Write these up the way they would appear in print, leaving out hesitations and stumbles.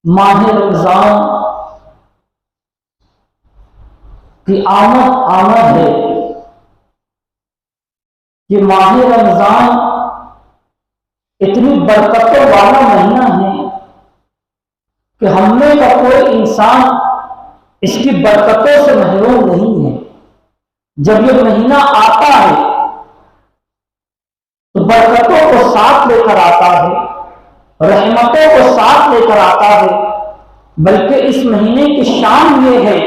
ماہ رمضان کی آمد ہے۔ یہ ماہ رمضان اتنی برکتوں والا مہینہ ہے کہ ہم میں کا کوئی انسان اس کی برکتوں سے محروم نہیں ہے۔ جب یہ مہینہ آتا ہے تو برکتوں کو ساتھ لے کر آتا ہے، رحمتوں کو ساتھ لے کر آتا ہے۔ بلکہ اس مہینے کی شان یہ ہے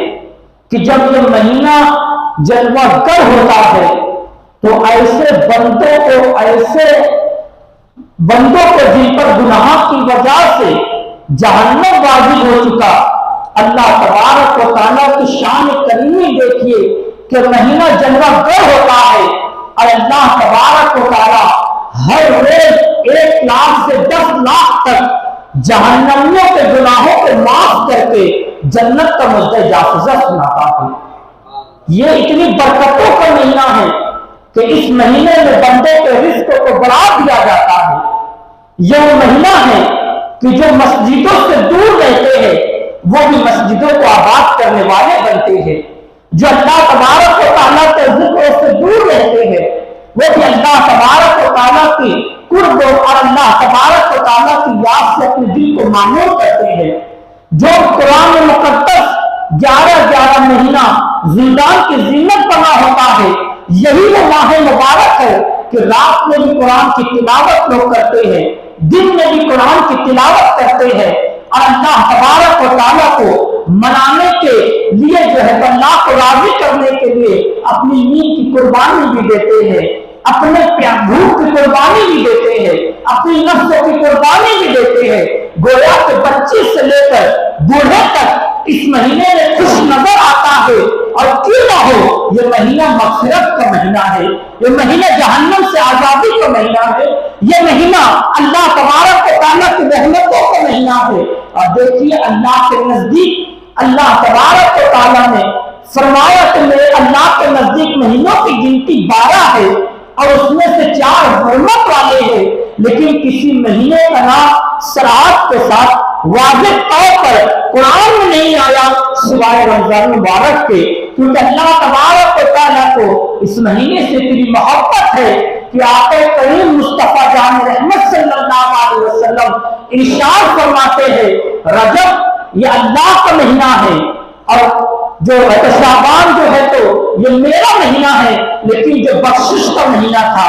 کہ جب یہ مہینہ جلوہ گر ہوتا ہے تو ایسے بندوں کو جن پر گناہ کی وجہ سے جہنم واجب ہو چکا، اللہ تبارک و تعالیٰ کی شان کریمی دیکھیے کہ مہینہ جلوہ گر ہوتا ہے اور اللہ تبارک و تعالیٰ ہر روز 1 لاکھ سے 10 لاکھ تک جہنمیوں کے گناہوں کو معاف کر کے جنت کا مزدہ جافزہ سناتا ہے۔ یہ اتنی برکتوں کا مہینہ ہے کہ اس مہینے میں بندے کے رزق کو بڑھا دیا جاتا ہے۔ یہ وہ مہینہ ہے کہ جو مسجدوں سے دور رہتے ہیں وہ بھی مسجدوں کو آباد کرنے والے بنتے ہیں، جو اللہ تبارک و تعالیٰ کے ذکر سے دور رہتے ہیں وہ بھی اللہ تبارک و تعالیٰ کی قرب اور اللہ تبارک و تعالیٰ کی یاد سے اپنے دل کو معمور کرتے ہیں۔ جو قرآن مقدس 11 مہینہ زندان کی زینت بنا ہوتا ہے، یہی وہ ماہ مبارک ہے کہ رات میں بھی قرآن کی تلاوت لوگ کرتے ہیں، دن میں بھی قرآن کی تلاوت کرتے ہیں اور اللہ تبارک و تعالیٰ کو منانے کے لیے جو ہے اللہ کو راضی کرنے کے لیے اپنی نیند کی قربانی بھی دیتے ہیں، اپنے بھوک کی قربانی بھی دیتے ہیں، اپنی نفسوں کی قربانی بھی دیتے ہیں۔ گویا کہ بچے سے لے کر بوڑھے تک اس مہینے میں خوش نظر آتا ہے، اور کیوں نہ ہو، یہ مہینہ مغفرت کا مہینہ ہے، یہ مہینہ جہنم سے آزادی کا مہینہ ہے، یہ مہینہ اللہ تبارک و تعالیٰ کی رحمتوں کا مہینہ ہے۔ اور دیکھیے اللہ کے نزدیک اللہ تبارک و تعالیٰ نے فرمایا کہ میرے اللہ کے نزدیک مہینوں کی گنتی 12 ہے اور اس میں سے 4 حرمت والے ہیں، لیکن کسی مہینے کا نام صراحت کے ساتھ واضح طور پر قرآن میں نہیں آیا سوائے رمضان مبارک کے، کیونکہ اللہ تبارک و تعالیٰ کو اس مہینے سے اتنی محبت ہے کہ آقا کریم مصطفیٰ جان رحمت صلی اللہ علیہ وسلم ارشاد فرماتے ہیں رجب یہ اللہ کا مہینہ ہے، اور جو شعبان جو ہے تو یہ میرا مہینہ ہے، لیکن جو بخشش کا مہینہ تھا،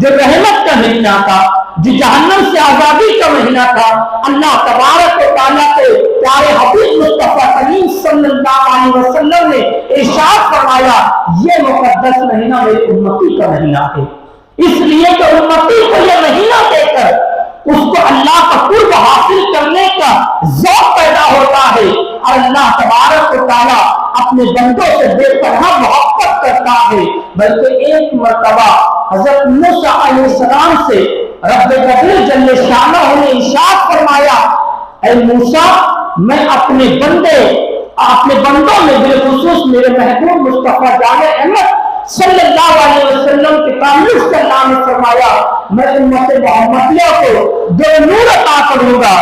جو رحمت کا مہینہ تھا، جو جہنم سے آزادی کا مہینہ تھا، اللہ تبارک و تعالیٰ کے پیارے حبیب مصطفیٰ کریم صلی اللہ علیہ وسلم نے ارشاد فرمایا یہ مقدس مہینہ میری امتی کا مہینہ ہے، اس لیے کہ امتی کو یہ مہینہ دے کر اس کو اللہ کا قرب حاصل کرنے کا ذوق پیدا ہوتا ہے، اور اللہ تبارک و تعالیٰ اپنے بندوں سے بے پناہ محبت کرتا ہے۔ بلکہ ایک مرتبہ حضرت موسیٰ علیہ السلام سے رب قدیر جل شانہ نے ارشاد فرمایا اے موسیٰ میں اپنے بندوں میں بالخصوص میرے محبوب مصطفیٰ جان احمد صلی اللہ علیہ وسلم کے تعلق سے اللہ نے فرمایا میں امت محمدیہ کو 2 نور عطا کروں گا،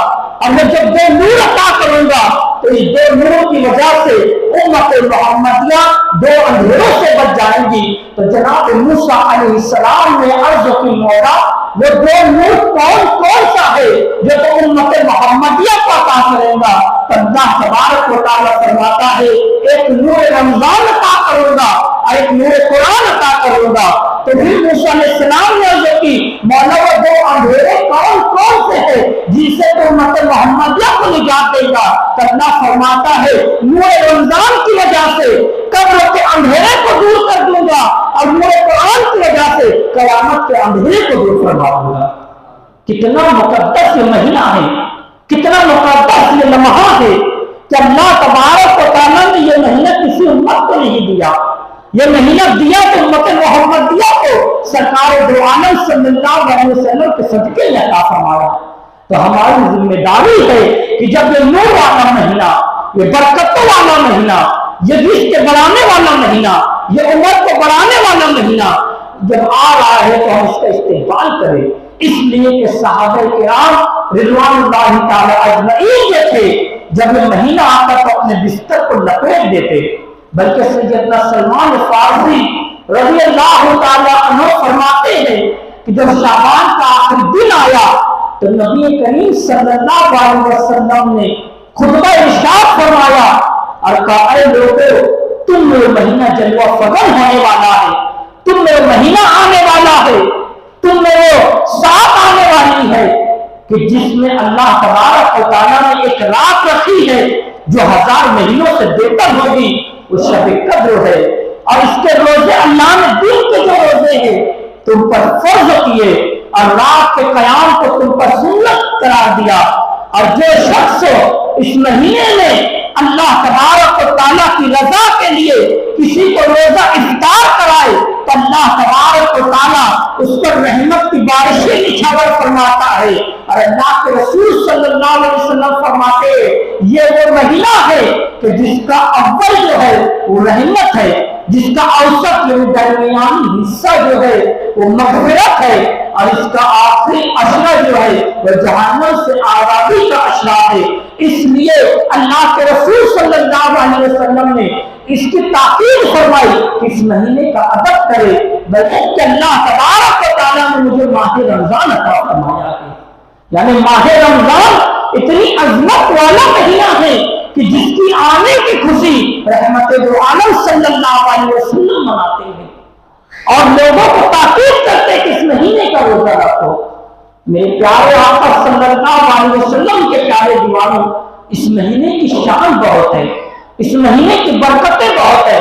اور میں جب 2 نور عطا کروں گا تو اس 2 نوروں کی وجہ سے امت محمدیہ 2 اندھیروں سے بچ جائیں گی۔ تو جناب موسیٰ علیہ السلام نے عرض کی مولا وہ 2 نور کون سا ہے جو تو امت محمدیہ کو عطا کرے گا؟ تو اللہ تبارک و تعالیٰ فرماتا ہے ایک نور رمضان عطا کروں گا اور ایک نور قرآن عطا کروں گا۔ تو پھر موسیٰ علیہ السلام نے عرض کی مولا وہ 2 اندھیرے کون سے ہیں جن سے تو امت محمدیہ کو نجات دے گا؟ تو اللہ فرماتا ہے نور رمضان کی وجہ سے قبر کے اندھیرے کو دور کر دوں گا، اور نور قرآن کی وجہ سے قیامت کے اندھیرے کو دور کروا دوں گا۔ کتنا مقدس یہ مہینہ ہے، کتنا مقدس یہ لمحہ ہے کہ اللہ تبارک و تعالیٰ نے یہ مہینہ کسی امت کو نہیں دیا، یہ مہینہ دیا تو امت محمدیہ کو سرکار دو عالم صلی اللہ علیہ وسلم کے صدقے میں عطا فرمایا۔ تو ہماری ذمہ داری ہے کہ جب یہ نور والا مہینہ، یہ برکتوں والا مہینہ، یہ رزق بڑھانے والا مہینہ، یہ عمر کو بڑھانے والا مہینہ جب آ رہا ہے تو ہم اس کا استقبال کریں، اس لیے کہ صحابہ کرام رضوان اللہ تعالی اجمعین جو تھے جب یہ مہینہ آتا تو اپنے بستر کو لپیٹ دیتے، بلکہ سیدنا سلمان فارسی رضی اللہ تعالیٰ عنہ فرماتے ہیں کہ جب شعبان کا آخری دن آیا تو نبی کریم صلی اللہ علیہ وسلم نے خطبہ ارشاد فرمایا اور کہا اے لوگوں، تم میں مہینہ جلوہ فغن ہونے والا ہے، تم میں مہینہ آنے والا ہے، تم میں وہ ساتھ آنے والی ہے کہ جس میں اللہ تبارک و تعالیٰ نے ایک رات رکھی ہے جو 1000 مہینوں سے بہتر ہوگی، وہ شب قدر ہے، اور اس کے روزے اللہ نے دن کے جو روزے ہیں تم پر فرض کیے اور رات کے قیام کو تم پر سنت قرار دیا، اور جو شخص اس مہینے میں اللہ تبارک و تعالیٰ کی رضا کے لیے کسی کو روزہ افطار کرائے تو اللہ تبارک و تعالیٰ اس پر رحمت کی بارشیں نچھاور فرماتا ہے، اور اللہ کے رسول صلی اللہ علیہ وسلم فرماتے ہیں یہ وہ مہینہ ہے کہ جس کا اول جو ہے وہ رحمت ہے، جس کا اوسط درمیانی حصہ جو ہے وہ مغفرت ہے، اور اس کا آخری عشرہ جو ہے وہ جہنم سے آزادی کا عشرہ ہے۔ اس لیے اللہ کے رسول صلی اللہ علیہ وسلم نے اس کی تاکید فرمائی کہ اس مہینے کا ادب کرے، بلکہ اللہ تبارک و تعالیٰ نے مجھے ماہ رمضان عطا فرمایا ہے، یعنی ماہ رمضان اتنی عظمت والا مہینہ ہے کہ جس کی آنے کی خوشی رحمت دو عالم صلی اللہ علیہ وسلم مناتے ہیں اور لوگوں کو تاکید کرتے کہ اس مہینے کا روزہ رکھو۔ میرے پیارے آقا صلی اللہ علیہ وسلم کے پیارے دیوانوں، اس مہینے کی شان بہت ہے، اس مہینے کی برکتیں بہت ہے۔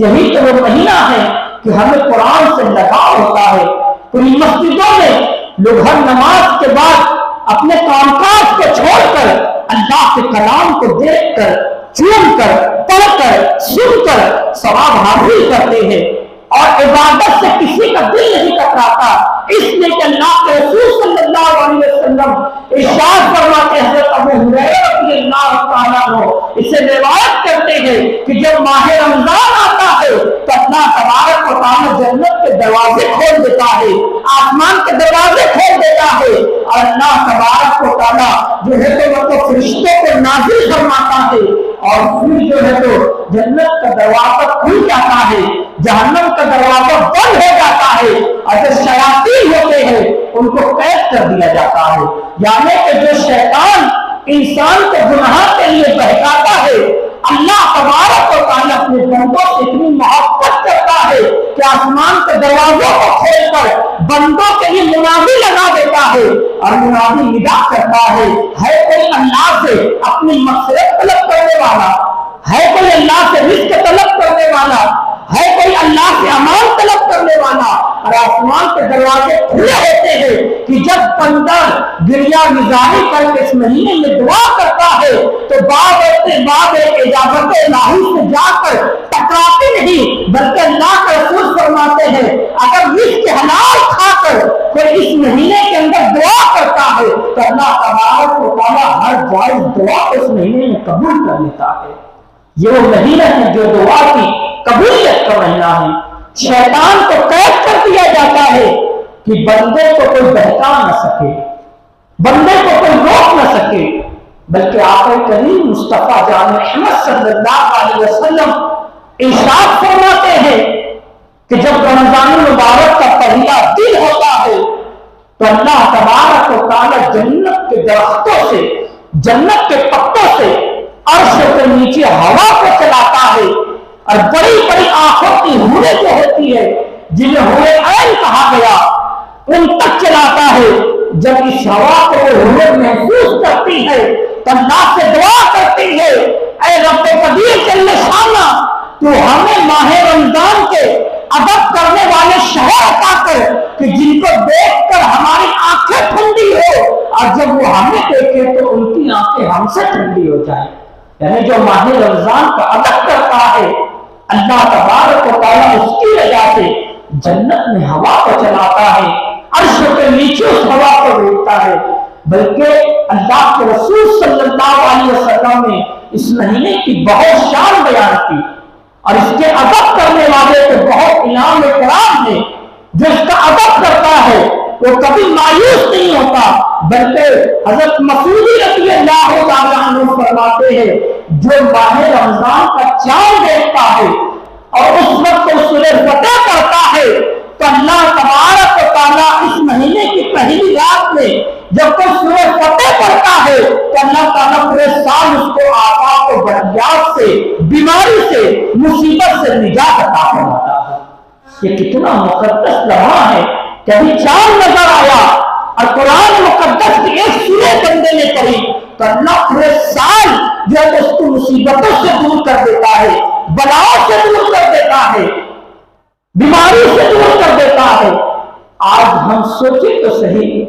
یہی تو وہ مہینہ ہے کہ ہمیں قرآن سے لگاؤ ہوتا ہے۔ پوری مسجدوں میں لوگ ہر نماز کے بعد اپنے کام کاج کو چھوڑ کر اللہ کے کلام کو دیکھ کر، چن کر، پڑھ کر، سن کر ثواب حاصل کرتے ہیں، اور عبادت سے کسی کا دل نہیں کتراتا، اس لیے کہ اللہ کے رسول صلی اللہ علیہ وسلم ارشاد فرماتے ہیں، حضرت ابو ہریرہ رضی اللہ تعالیٰ عنہ اسے روایت کرتے ہیں کہ جب ماہ رمضان آتا ہے تو اللہ تبارک و تعالیٰ جنت کے دروازے کھول دیتا ہے، آسمان کے دروازے کھول دیتا ہے، اور اللہ تبارک و تعالیٰ جو ہے تو فرشتوں کو نازل فرماتا ہے، اور پھر جو ہے تو جنت کا دروازہ کھل جاتا ہے، جہنم کا دروازہ بند ہو جاتا ہے، اور جو شیاطین ہوتے ہیں ان کو قید کر دیا جاتا ہے۔ یعنی کہ جو شیطان انسان کو گناہ کے لیے بہکاتا ہے، اللہ تبارک و تعالیٰ اپنے بندوں سے اتنی محبت کرتا ہے کہ آسمان کے دروازوں کو کھول کر بندوں کے لیے منادی لگا دیتا ہے، اور منادی ندا کرتا ہے کوئی اللہ سے اپنی مغفرت طلب کرنے والا ہے، کوئی اللہ سے رزق طلب کرنے والا ہے، کوئی اللہ سے امان طلب کرنے والا، اور آسمان کے دروازے کھلے ہوتے ہیں کہ جب بندہ گریہ گزاری کر کے اس مہینے میں دعا کرتا ہے تو بعد اجابت الہی سے جا کر ٹکراتے نہیں، بلکہ اللہ کا رسول فرماتے ہیں اگر رزق حلال کھا کر کوئی اس مہینے کے اندر دعا کرتا ہے تو اللہ تبارک و تعالیٰ ہر جائز دعا کو اس مہینے میں قبول کر لیتا ہے۔ یہ وہ مہینہ ہے جو دعا کی قبولیت کا مہینہ ہے۔ شیطان کو قید کر دیا جاتا ہے کہ بندے کو کوئی بہکا نہ سکے، بندے کو کوئی روک نہ سکے، بلکہ آقا کریم مصطفیٰ جان محمد صلی اللہ علیہ وسلم ارشاد فرماتے ہیں کہ جب رمضان المبارک کا پہلا دن ہوتا ہے تو اللہ تبارک و تعالیٰ جنت کے درختوں سے، جنت کے پتوں سے عرش کے نیچے ہوا کو چلاتا ہے، اور بڑی بڑی آنکھوں کی حوریں جو ہوتی ہے جنہیں حوریں عین کہا گیا ان تک چلاتا ہے۔ جب اس ہوا کو وہ حوریں محسوس کرتی ہے تو اللہ سے دعا کرتی ہے اے رب قدیر جل شانہ تو ہمیں ماہ رمضان کے ادب کرنے والے شوہر عطا کر کہ جن کو دیکھ کر ہماری آنکھیں ٹھنڈی ہو، اور جب وہ ہمیں دیکھے تو ان کی آنکھیں ہم سے ٹھنڈی ہو جائیں۔ یعنی جو ماہ رمضان کا ادب کرتا ہے اللہ تبارک و تعالیٰ اس کی وجہ سے جنت میں ہوا کو چلاتا ہے، عرش کے نیچے اس ہوا کو دیکھتا ہے۔ بلکہ اللہ کے رسول صلی اللہ علیہ وسلم نے اس مہینے کی بہت شان بیان کی، اور اس کے ادب کرنے والے کو بہت انعام اکرام ہے۔ جو اس کا ادب کرتا ہے وہ کبھی مایوس نہیں ہوتا، بلکہ حضرت مسعود رضی اللہ تعالیٰ عنہ فرماتے ہیں جو ماہ رمضان کا چاند دیکھتا ہے اور اس وقت سورہ فتح پڑھتا ہے تو اللہ تبارک و تعالیٰ اس مہینے کی پہلی رات میں جب کوئی سورہ فتح پڑھتا ہے تو اللہ تعالیٰ پورے سال اس کو آفات و بلیات سے، بیماری سے، مصیبت سے نجات عطا فرماتا ہے۔ یہ کتنا مقدس لمحہ ہے، کبھی چاند نظر آیا اور قرآن مقدس کی ایک سورہ بندے نے پڑھی تو اللہ پورے سال جو ہے اس کو مصیبتوں سے دور کر دیتا ہے، بلاؤں سے دور کر دیتا ہے، بیماری سے دور کر دیتا ہے۔ آج ہم سوچیں تو صحیح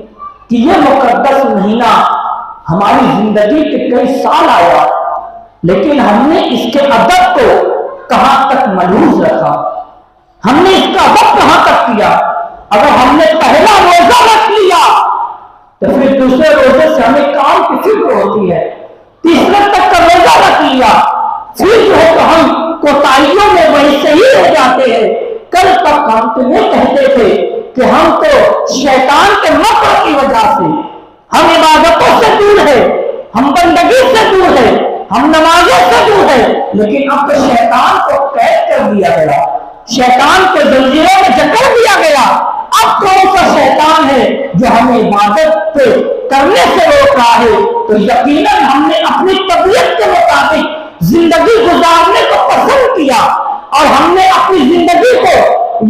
کہ یہ مقدس مہینہ ہماری زندگی کے کئی سال آیا، لیکن ہم نے اس کے ادب کو کہاں تک ملحوظ رکھا، ہم نے اس کا ادب کہاں تک کیا؟ اگر ہم نے پہلا روزہ رکھ لیا تو پھر دوسرے روزے سے ہمیں کام کی فکر ہوتی ہے، تیسرے تک کا روزہ رکھ لیا پھر جو ہے تو ہم کوتاہیوں میں وہی صحیح ہو جاتے ہیں۔ کل تک ہم تو یہ کہتے تھے کہ ہم تو شیطان کے مکر کی وجہ سے ہم عبادتوں سے دور ہے، ہم بندگی سے دور ہے، ہم نمازوں سے دور ہے، لیکن اب تو شیطان کو قید کر دیا گیا، شیطان کے زنجیروں میں جکڑ دیا گیا۔ اب کون سا شیطان ہے جو ہمیں عبادت کرنے سے روک رہا ہے؟ تو یقیناً ہم نے اپنی طبیعت کے مطابق زندگی گزارنے کو پسند کیا اور ہم نے اپنی زندگی کو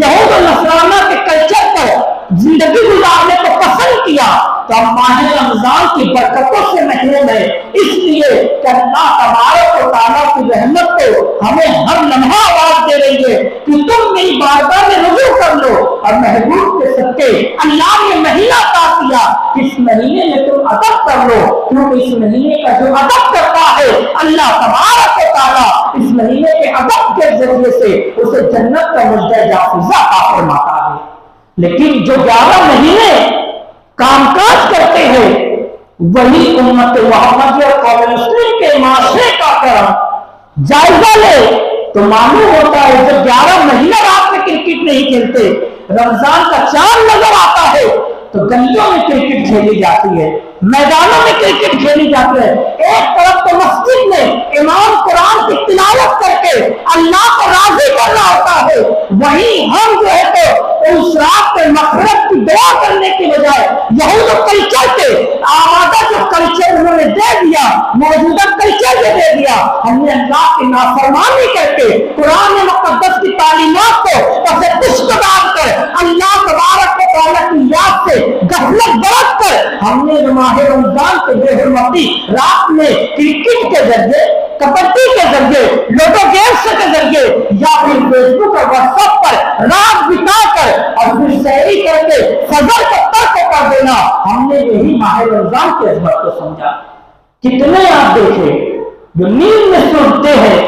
یہود و نصرانہ کے کلچر پر زندگی گزارنے کو پسند کیا تو ہم ماہ رمضان کی برکتوں سے محروم ہیں۔ اس لیے کہ اللہ تبارک و تعالیٰ کی رحمت کو ہمیں ہر لمحہ آواز دے رہی ہے کہ تم میری بارگاہ میں رجوع کر لو، اور محبوب کے صدقے اللہ نے مہینہ عطا کیا، اس مہینے میں تم ادب کر لو، کیونکہ اس مہینے کا جو ادب کرتا ہے اللہ تبارک و تعالیٰ اس مہینے کے ادب کے ذریعے سے اسے جنت کا مجدہ جافزہ عطا فرماتا ہے۔ لیکن جو 11 مہینے کام کاج کرتے ہیں وہی امت محمدیہ اور قوم مسلم کے معاشرے کا کرم جائزہ لے تو معلوم ہوتا ہے جب 11 مہینہ رات میں کرکٹ نہیں کھیلتے، رمضان کا چاند نظر آتا ہے تو گلیوں میں کرکٹ کھیلی جاتی ہے، میدانوں میں کرکٹ کھیلی جاتی ہے۔ ایک طرف تو مسجد میں امام قرآن کی تلاوت کر کے اللہ کو راضی کر رہا ہوتا ہے، وہیں ہم جو ہے تو اس رات کے مغفرت کی دعا کرنے کی بجائے یہود کلچر کے آمادہ جو کلچر انہوں نے دے دیا، موجودہ کلچر نے دے دیا، ہم نے اللہ کی نافرمانی کر کے قرآن مقدس کی تعلیمات کو اسے پشت ڈال کر اللہ تبارک و تعالیٰ کی یاد سے غفلت برت کر ہم نے ماہ رمضان کے بے حرمتی رات میں کرکٹ کے ذریعے، کبڈی کے ذریعے، لوڈو گیمز کے ذریعے یا پھر فیس بک اور واٹس ایپ پر رات بتا کر اور پھر سحری کر کے فجر کو ترک کر دینا، ہم نے یہی ماہ رمضان کی عظمت کو سمجھا۔ کتنے آپ دیکھیں جو نیند میں سوتے ہیں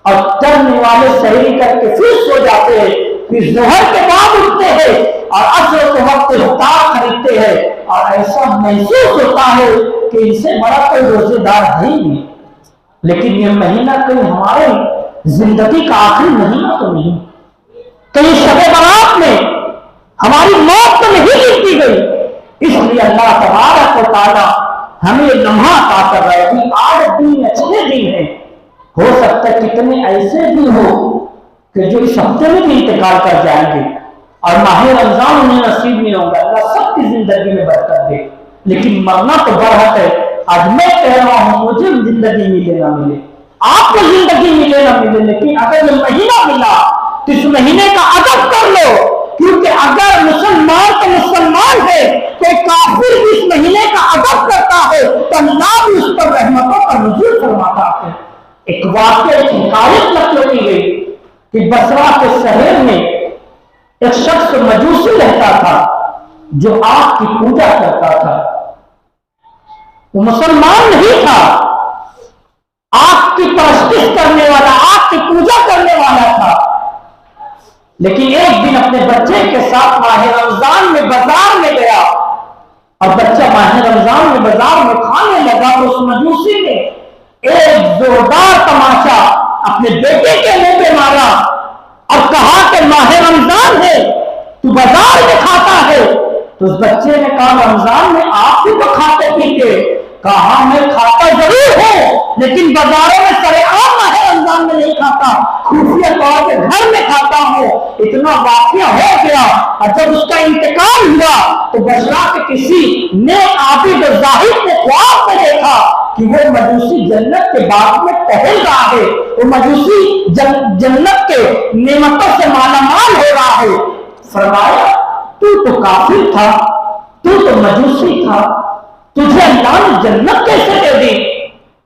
اور چڑھنے والے سحری کر کے پھر سو جاتے ہیں، پھر ظہر کے بعد اٹھتے ہیں اور عصر کے وقت افطار خریدتے ہیں، اور ایسا محسوس ہوتا ہے کہ ان سے بڑا کوئی روزے دار ہے ہی نہیں۔ لیکن یہ مہینہ کوئی ہمارے زندگی کا آخری مہینہ تو نہیں، کہیں شب برات میں ہماری موت تو نہیں لکھی گئی، اس لیے اللہ تبارک و تعالیٰ ہمیں لمحہ عطا کر رہے ہیں۔ 8 دن اچھے دن ہیں، ہو سکتا ہے کتنے ایسے بھی ہو کہ جو اس ہفتے میں بھی انتقال کر جائیں گے اور ماہ رمضان انہیں نصیب نہیں ہوگا، اللہ سب کی زندگی میں برکت دے، لیکن مرنا تو برحق ہے۔ آج میں کہہ رہا ہوں مجھے زندگی ملے نہ ملے، آپ کو زندگی ملے نہ ملے، لیکن اگر یہ مہینہ ملا تو اس مہینے کا ادب کر لو، کیونکہ اگر مسلمان تو مسلمان ہے، کوئی کافر بھی اس مہینے کا ادب کرتا ہے تو اللہ بھی اس پر رحمتوں کا نزول فرماتا ہے۔ ایک واقعہ حکایت نقل کی گئی کہ بصرہ کے شہر میں ایک شخص مجوسی رہتا تھا جو آگ کی پوجا کرتا تھا، وہ مسلمان نہیں تھا، آگ کی پرستش کرنے والا، آگ کی پوجا کرنے والا تھا، لیکن ایک دن اپنے بچے کے ساتھ ماہ رمضان میں بازار میں گیا اور بچہ ماہ رمضان میں بازار میں کھانے لگا تو اس مجوسی نے ایک زوردار تماشا اپنے بیٹے کے منہ پہ مارا اور کہا کہ ماہ رمضان ہے تو بازار میں کھاتا ہے، تو اس بچے نے کہا رمضان میں آپ بھی تو کھاتے پیتے؟ کہا میں کھاتا ضرور ہوں لیکن بازاروں میں سرے عام ہے، رمضان میں نہیں کھاتا، خفیہ طور پہ گھر میں کھاتا ہوں۔ اتنا واقعہ ہو گیا اور جب اس کا انتقال ہوا تو بشرا کے کسی نیک عابد زاہد نے خواب میں دیکھا کہ وہ مجوسی جنت کے باغ میں ٹہل رہا ہے، وہ مجوسی جنت کے نعمتوں سے مالا مال ہو رہا ہے۔ فرمایا تو کافر تھا، تو مجوسی تھا، تجھے اللہ نے جنت کیسے دے دی؟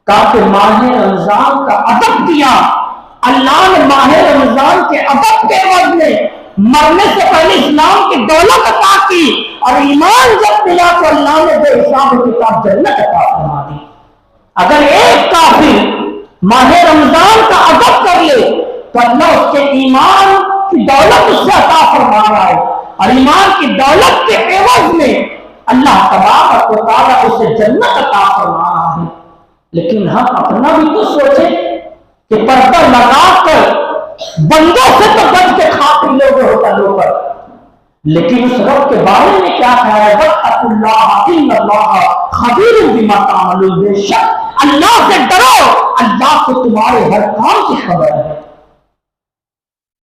کہا کہ ماہ رمضان کا ادب کیا، اللہ نے ماہ رمضان کے ادب کے عوض میں مرنے سے پہلے اسلام کی دولت عطا کی اور ایمان جب ملا تو اللہ نے بے حساب کتاب جنت عطا فرما دی۔ اگر ایک کافر ماہ رمضان کا ادب کر لے تو اللہ اس کے ایمان کی دولت اس سے عطا فرما رہا ہے اور ایمان کی دولت کے عوض میں اللہ تبارک و تعالیٰ اسے جنت عطا فرما رہا ہے۔ لیکن ہم اپنا بھی تو سوچیں کہ پردہ لگا کر بندوں سے تو بچ کے کھا پی لوگ ہوٹلوں پر، لیکن اس رب کے بارے میں کیا کہا ہے؟ وَاتَّقُوا اللَّهَ إِنَّ اللَّهَ خَبِيرٌ بِمَا تَعْمَلُونَ، بے شک اللہ سے ڈرو، اللہ کو تمہارے ہر کام کی خبر ہے۔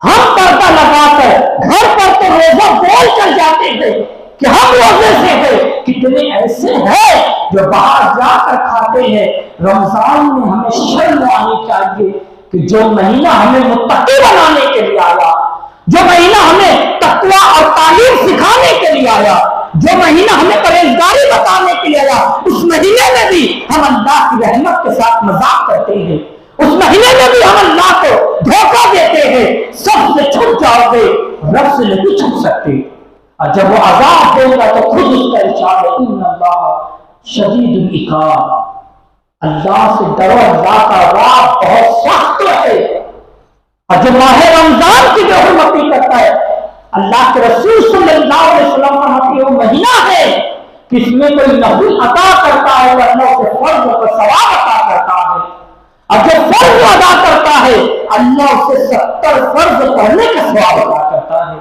ہم پردہ لگا کر گھر پر تو روزہ بول کر جاتے ہیں کہ ہم روزے سے ہیں، کتنے ایسے ہیں جو باہر جا کر کھاتے ہیں۔ رمضان میں ہمیں شرم آنی چاہیے کہ جو مہینہ ہمیں متقی بنانے کے لیے آیا، جو مہینہ ہمیں تقوی اور تعلیم سکھانے کے لیے آیا، جو مہینہ ہمیں پرہیزگاری بتانے کے لیے آیا، اس مہینے میں بھی ہم اللہ کی رحمت کے ساتھ مذاق کرتے ہیں، اس مہینے میں بھی ہم اللہ کو دھوکہ دیتے ہیں۔ سب سے چھپ جاؤ گے، رب سے نہیں چھپ سکتے، اور جب وہ عذاب دے گا تو خود اس کا ارشاد ہے ان اللہ شدید العقاب، اللہ سے ڈرو، اللہ کا عذاب بہت سخت ہے۔ اور جو ماہ رمضان کی جو حرمتی کرتا ہے، اللہ کے رسول صلی اللہ علیہ وسلم فرماتے ہیں وہ مہینہ ہے کہ اس میں کوئی نفل عطا کرتا ہے تو اللہ سے فرض اور ثواب عطا کرتا ہے، اور جو فرض ادا کرتا ہے اللہ اسے 70 فرض پڑھنے کا ثواب عطا کرتا ہے۔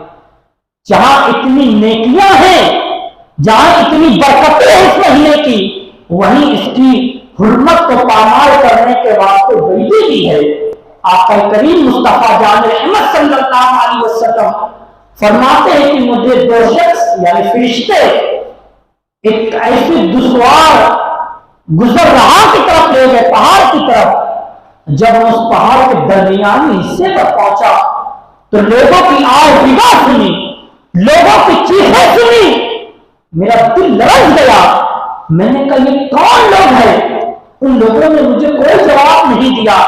جہاں اتنی نیکیاں ہیں، جہاں اتنی برکتیں ہیں اس مہینے کی، وہیں اس کی حرمت کو پامال کرنے کے واسطے وعیدیں بھی ہے۔ آقا کریم مصطفیٰ جان رحمت صلی اللہ علیہ وسلم فرماتے ہیں کہ مجھے دو شخص یعنی فرشتے ایک ایسی دشوار گزر رہا کی طرف لے گئے، پہاڑ کی طرف۔ جب اس پہاڑ کے درمیانی حصے پر پہنچا تو لوگوں کی آواز نگاہ سنی، لوگوں کی چیخیں سنی، میرا دل لرز گیا۔ میں نے کہا یہ کون لوگ ہیں؟ ان لوگوں نے مجھے کوئی جواب نہیں دیا۔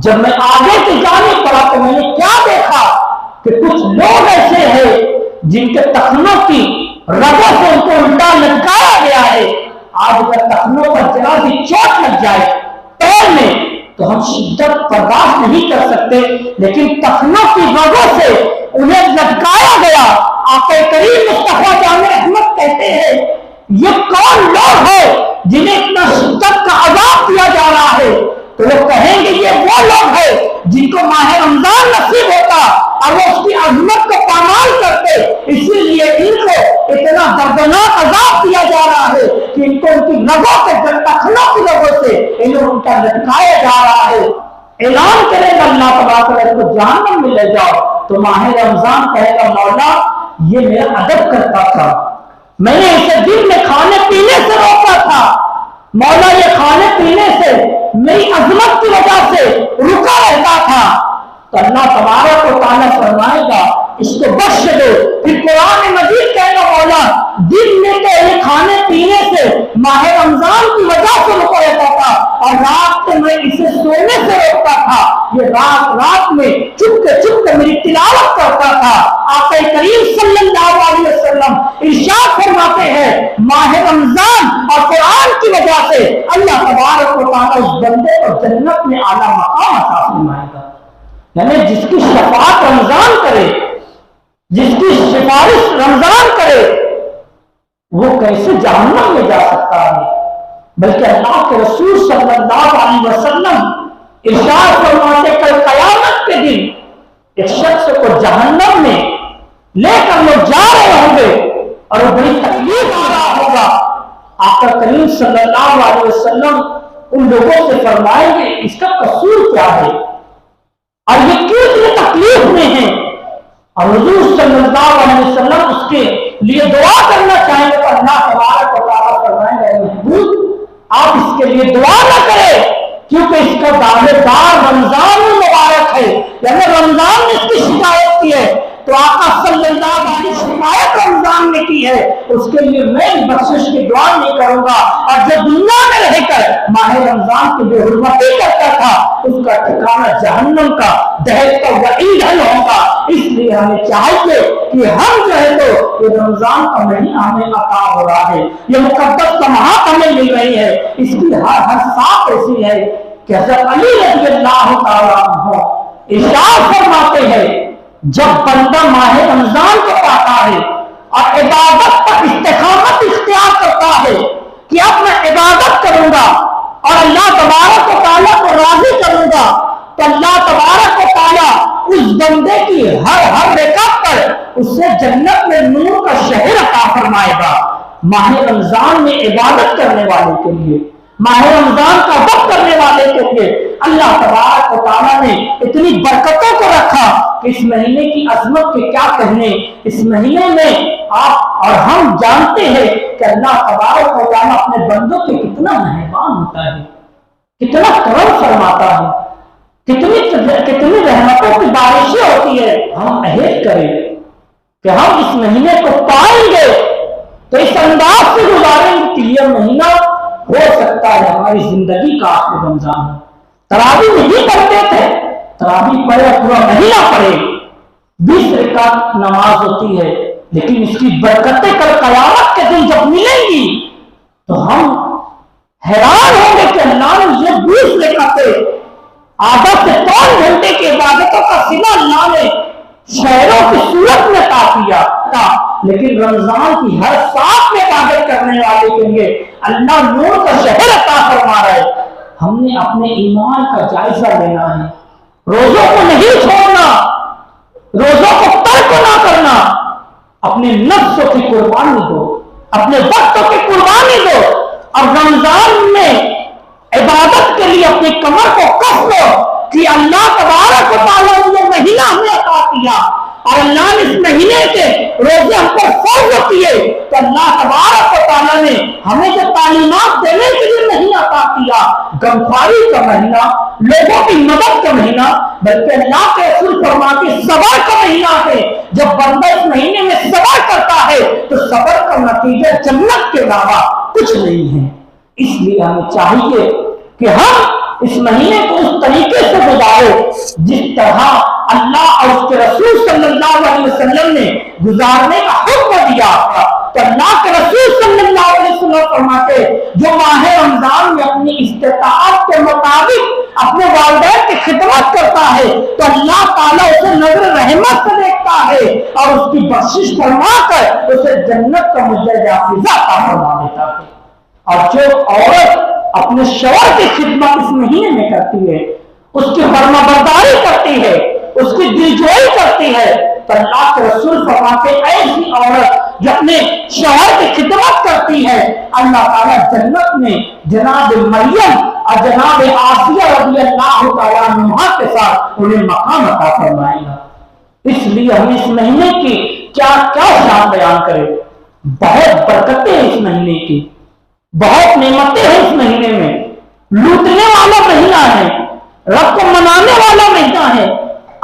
جب میں آگے کی جانب پڑا تو میں نے کیا دیکھا کہ کچھ لوگ ایسے ہیں جن کے ٹخنوں کی رگوں سے ان کو الٹا لٹکایا گیا ہے۔ آج اگر ٹخنوں پر ذرا بھی چوٹ لگ جائے پیر میں تو ہم شدت برداشت نہیں کر سکتے، لیکن ٹخنوں کی رگوں سے انہیں لٹکایا گیا۔ آقا کریم مصطفیٰ جان رحمت کہتے ہیں یہ کون لوگ ہیں جنہیں اتنا شدت کا عذاب دیا جا رہا ہے؟ تو وہ کہیں گے یہ وہ لوگ ہیں جن کو ماہ رمضان نصیب ہوتا اور وہ اس کی عظمت کو پامال کرتے، اسی لیے ان کو اتنا دردناک عذاب دیا جا رہا ہے کہ ان کو ان کی رگوں کے ٹخنوں کی رگوں سے انہیں ان کا لٹکایا جا رہا ہے۔ اعلان کرے گا اللہ تبارک کو جہنم میں لے جاؤ، تو ماہ رمضان کہے گا مولا یہ میرا ادب کرتا تھا، میں نے اسے دن میں کھانے پینے سے روکا تھا، مولا یہ کھانے پینے سے میری عظمت کی وجہ سے رکا رہتا تھا۔ تو اللہ تبارک و تعالیٰ فرمائے گا اس کو بخش دو۔ پھر قرآن مجید کہے گا مولا دن میں تو یہ کھانے پینے سے ماہ رمضان کی وجہ سے رکا رہتا تھا اور رات کو میں اسے سونے سے روکتا تھا، یہ رات میں چپ کے میری تلاوت کرتا تھا۔ آقا کریم صلی اللہ علیہ وسلم ارشاد فرماتے ہیں ماہ رمضان اور قرآن کی وجہ سے اللہ تبارک و تعالیٰ اس بندے کو جنت میں اعلیٰ مقام عطا فرمائے گا۔ یعنی جس کی شفاعت رمضان کرے، جس کی سفارش رمضان کرے، وہ کیسے جہنم میں جا سکتا ہے؟ بلکہ اللہ کے رسول صلی اللہ علیہ وسلم ارشاد فرماتے کل قیامت کے دن ایک شخص کو جہنم میں لے کر لوگ جا رہے ہوں گے اور وہ بڑی تکلیف آ رہا ہوگا، آقا کریم صلی اللہ علیہ وسلم ان لوگوں سے فرمائیں گے اس کا قصور کیا ہے اور یہ کیوں اتنی تکلیف میں ہے، اور حضور صلی اللہ علیہ وسلم اس کے لیے دعا کرنا چاہیں گے تو اللہ تبارک و تعالیٰ فرمائیں گے محبوب آپ اس کے لیے دعا نہ کریں کیونکہ اس کا دعوے دار رمضان مبارک ہے، یعنی رمضان نے اس کی شکایت کی ہے تو آقا صلی اللہ علیہ وسلم شکایت رمضان نے کی ہے، اس کے لیے میں بخشش کی دعا نہیں کروں گا، اور جو دنیا میں رہ کر ماہ رمضان کی بے حرمتی کرتا تھا اس کا ٹھکانہ جہنم کا دہکتا ہوا ایندھن ہوگا۔ اس لیے ہمیں چاہیے کہ ہم جو ہے تو یہ رمضان کا مہینہ ہمیں عطا ہو رہا ہے، یہ مقدس لمحات ہمیں مل رہی ہے، اس کی ہر ساتھ ایسی ہے کہ حضرت علی رضی اللہ تعالیٰ عنہ ارشاد فرماتے ہیں جب بندہ ماہ رمضان کو پاتا ہے اور عبادت پر استقامت اختیار کرتا ہے کہ اب میں عبادت کروں گا اور اللہ تبارک و تعالیٰ کو راضی کروں گا تو اللہ تبارک و تعالیٰ اس بندے کی ہر رکعت پر اس سے جنت میں نور کا شہر عطا فرمائے گا۔ ماہ رمضان میں عبادت کرنے والے کے لیے، ماہ رمضان کا وقت کرنے والے کے لیے اللہ تبارک و تعالیٰ نے اتنی برکتوں کو رکھا کہ اس مہینے کی عظمت کے کیا کہنے۔ اس مہینے میں آپ اور ہم جانتے ہیں کہ اللہ تبارک و تعالیٰ اپنے بندوں کے کتنا مہربان ہوتا ہے، کتنا کرم فرماتا ہے، کتنی رحمتوں کی بارشیں ہوتی ہے۔ ہم عہد کریں کہ ہم اس مہینے کو پائیں گے تو اس انداز سے گزاریں گے کہ یہ مہینہ ہو سکتا ہے ہماری زندگی کا آخری رمضان ہے۔ تراویح نہیں پڑھتے تھے، تراویح پڑھے پورا مہینہ پڑھے، 20 رکعت نماز ہوتی ہے، لیکن اس کی برکتیں کل قیامت کے دن جب ملیں گی تو ہم حیران ہوں گے کہ اللہ نے یہ 20 رکعتیں آدھا سے 3 گھنٹے کی عبادتوں کا صلہ اللہ نے شہروں کی صورت میں عطا کیا تھا، لیکن رمضان کی ہر ساتھ میں عبادت کرنے والے کے لیے اللہ نور کا شہر عطا فرما رہا ہے۔ ہم نے اپنے ایمان کا جائزہ لینا ہے، روزوں کو نہیں چھوڑنا، روزوں کو ترک نہ کرنا، اپنے نفسوں کی قربانی دو، اپنے وقتوں کی قربانی دو، اور رمضان میں عبادت کے لیے اپنی کمر کو کس لو کہ اللہ تبارک و تعالیٰ نے یہ مہینہ ہمیں عطا کیا اور اللہ نے اس مہینے کے روزے ہم کو فرض کیے تو اللہ تبارک و تعالیٰ نے ہمیں جو تعلیمات دینے کے لیے مہینہ عطا کیا، غمخواری کا مہینہ، لوگوں کی مدد کا مہینہ، بلکہ اللہ کے رسول فرماتے صبر کا مہینہ ہے۔ جب بندہ اس مہینے میں صبر کرتا ہے تو صبر کا نتیجہ جنت کے علاوہ کچھ نہیں ہے۔ اس لیے ہمیں چاہیے کہ ہم اس مہینے کو اس طریقے سے گزارے جس طرح اللہ اور اس کے رسول صلی اللہ علیہ وسلم نے گزارنے کا حکم دیا تھا۔ تو اللہ کے رسول صلی اللہ علیہ وسلم فرماتے جو ماہ رمضان میں اپنی استطاعت کے مطابق اپنے والدین کی خدمت کرتا ہے تو اللہ تعالیٰ اسے نظر رحمت سے دیکھتا ہے اور اس کی بخشش فرما کر اسے جنت کا مجد حافظہ عطا فرما دیتا ہے۔ اور جو عورت اپنے شوہر کی خدمت اس مہینے میں کرتی ہے، اس کی فرما برداری کرتی ہے، اس کی دلجوئی کرتی ہے تو اللہ کے رسول فرماتے ایسی عورت جو اپنے شوہر کی خدمت کرتی ہے اللہ تعالیٰ جنت میں جناب مریم اور جناب آسیہ رضی اللہ تعالیٰ عنہا کے ساتھ انہیں مقام عطا فرمائے گا۔ اس لیے ہم اس مہینے کی کیا شان بیان کریں۔ بہت برکتیں ہیں اس مہینے کی، بہت نعمتیں ہیں اس مہینے میں، لوٹنے والا مہینہ ہے، رب کو منانے والا مہینہ ہے،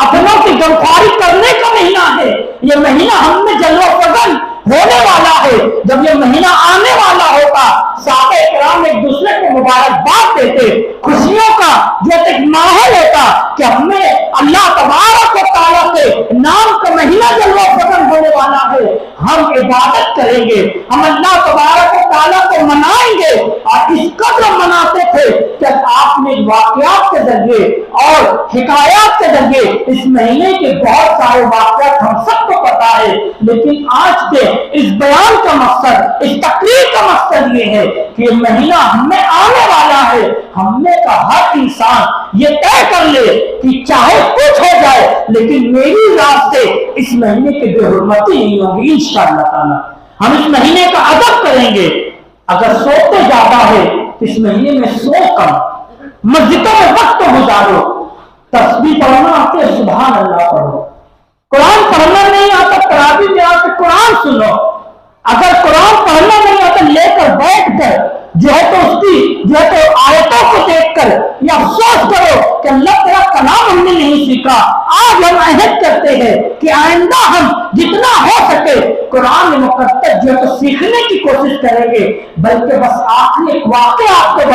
اپنوں کی غمخواری کرنے کا مہینہ ہے۔ یہ مہینہ ہم میں جلوہ فضل ہونے والا ہے۔ جب یہ مہینہ آنے والا ہوتا صحابہ کرام ایک دوسرے کو مبارکباد دیتے، خوشیوں کا جو ایک ماحول ہوتا کہ ہمیں اللہ تبارک و تعالیٰ کے نام کا مہینہ جلوہ فضل ہونے والا ہے، ہم عبادت کریں گے، ہم اللہ تبارک و تعالیٰ کو منائیں گے۔ اور اس قدر مناتے تھے کہ آپ نے واقعات کے ذریعے اور حکایات کے ذریعے اس مہینے کے بہت سارے واقعات ہم سب کو پتا ہے، لیکن آج کے اس بیان کا مقصد، اس تقریر کا مقصد یہ ہے کہ یہ مہینہ ہم میں آنے والا ہے۔ ہم میں کا ہر انسان یہ طے کر لے کہ چاہے کچھ ہو جائے لیکن میری ذات سے اس مہینے کی بے حرمتی نہیں ہوگی انشاءاللہ تعالی۔ ہم اس مہینے کا ادب کریں گے. اگر سوتے زیادہ ہے تو اس مہینے میں سو کم, مسجدوں میں وقت گزارو, تسبیح پڑھنا آتے سبحان اللہ پڑھو, قرآن پڑھنا نہیں آتا تراویح میں آ کے قرآن سنو, اگر قرآن پڑھنا نہیں آتا لے کر بیٹھ کر جو ہے تو اس کی جو ہے تو آیتوں کو دیکھ کر یہ افسوس کرو کہ اللہ تیرا کلام ہم نے نہیں سیکھا. آج ہم عہد کرتے ہیں کہ آئندہ ہم جتنا ہو سکے قرآن مقدس جو ہے تو سیکھنے کی کوشش کریں گے. بلکہ بس آخری ایک واقعہ آپ کو